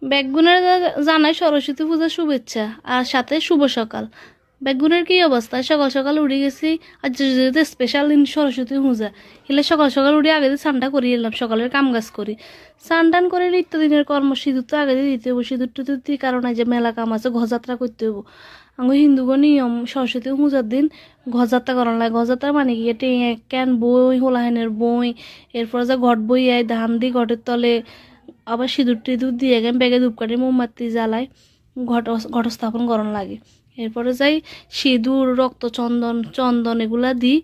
বেগুনের জানাই সরস্বতী পূজার শুভেচ্ছা আর সাথে শুভ সকাল। বেগুনের কি অবস্থা, সকাল সকাল উঠে গেছি। আর যেহেতু স্পেশাল দিন সরস্বতী পূজা, এলে সকাল সকাল উঠে আগে দিয়ে স্নানটা করিয়ে এলাম, সকালের কাম কাজ করি। স্নান টান করে নিত্যদিনের কর্ম সিঁদুর তো আগে দিয়ে দিতে হবো, সিঁদুর টুদুর দিয়ে কারণ যে মেলা কাম আছে, ঘরযাত্রা করতে হবো। আমি হিন্দুগণ নিয়ম সরস্বতী পূজার দিন ঘরযাত্রা করান লাগে। ঘরযাত্রা মানে কি টেঁ ক্যান বই, হোলাহেনের বই, এরপর যে ঘট বই আয় ধান দিয়ে ঘটের তলে আবার সিঁদুর টিঁদুর দিয়ে গেম ব্যাগে ধূপকাঠি মোমবাতি জ্বালায় ঘট স্থাপন করার লাগে। এরপরে যাই সিঁদুর রক্ত চন্দন চন্দন এগুলা দিই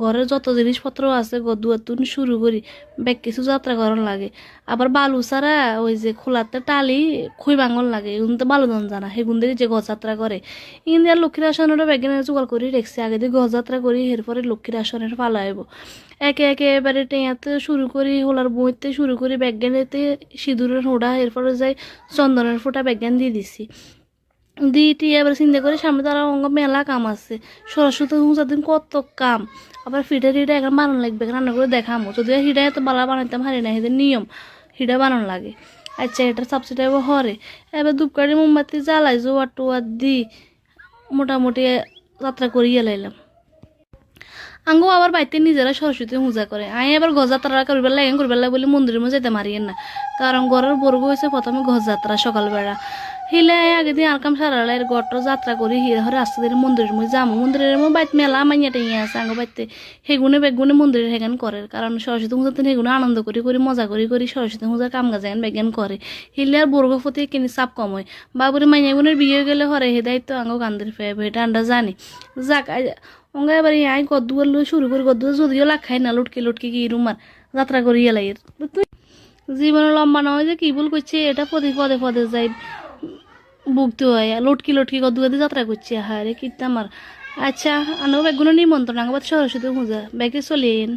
ঘরের যত জিনিসপত্র আছে গদুয়াতুন শুরু করি ব্যাগ কিছু যাত্রা করার লাগে। আবার বালু ছাড়া ওই যে খোলাতে টালি খুই ভাঙন লাগে, এগুলো তো বালু দন জানা সেগুন দিয়ে যে গছ যাত্রা করে। ইন আর লক্ষ্মীর আসনের ব্যাগেনে জোগাড় করে রেখছি, আগে দিয়ে গছ যাত্রা করি, এরপরে লক্ষ্মীর আসনের পালা আইব। একে একে এবারে টেঁয়াতে শুরু করি, হোলার বইতে শুরু করি, ব্যাগেনেতে সিঁদুরের হোঁড়া, এরপরে যাই চন্দনের ফোঁটা ব্যাগেন দিয়ে দিছি। দিটি এবার চিন্তা করে সামনে তারা অঙ্গ মেলা কাম আছে, সরস্বতী পূজার দিন কত কাম। আবার ফিটা টিটা এখন বানানো লাগবে, রান্না করে দেখামো। যদিও হিডা এত বালা বানাইতাম হারি না, এদের নিয়ম হিডা বানানো লাগে। আচ্ছা এটার সাবসিডি হরে এবার ধূপকাঠি মোমবাতি জ্বালাই জোয়ার টোয়ার দি মোটামুটি যাত্রা করিয়ে লাইলাম। আঙ্গো আবার বাড়িতে নিজেরা সরস্বতী পূজা করে, আমি এবার গজযাত্রা করবার লাগে বলে মন্দিরের মধ্যে যেতে মারিয়েন না, কারণ ঘরের বর্গ হয়েছে প্রথমে গজযাত্রা সকালবেলা। হিলে আগে দিন আলকাম সারালে গটর যাত্রা করি হিরে হরে আস্তে দিন মন্দিরের মধ্যে যাবো। মন্দিরের মধ্যে বাইতে মেলা মাইয়া টেঙিয়ে আছে আঙ্গো বাড়িতে, সেগুনে বেগুনে মন্দিরের হেগান করে, কারণ সরস্বতী পূজার দিন সেগুলো আনন্দ করি করি মজা করি করি সরস্বতী পূজার কাম কাজ এখান বেগান করে। হিলে আর বর্গ প্রতি কিনি চাপ কম হয়। বাবুরে মাইয়া গুনের বিয়ে গেলে হরে হে দায়িত্ব আঙ্গো কান্দের ফেব, এটা আমরা জানি। যাক অঙ্গা এবার আই গদ্দুয়ার লই শুরু করি, গদ্দুয়ার যদিও লাখ খাই না, লটকে লটকে কি রুমার যাত্রা করি এলাইয়ের। তুই জীবনে লম্বা নয় যে কি ভুল করছে, এটা পদে পদে পদে যাই ভুগতে হয়। লটকি লটকি গদ্দুয়াতে যাত্রা করছে, হায় রে কীর্তি আমার। আচ্ছা আনো বেগুলো নিমন্ত্রণ আঙ্গাবাদ সরস্বতী পূজা ব্যাগে চলিয়েন।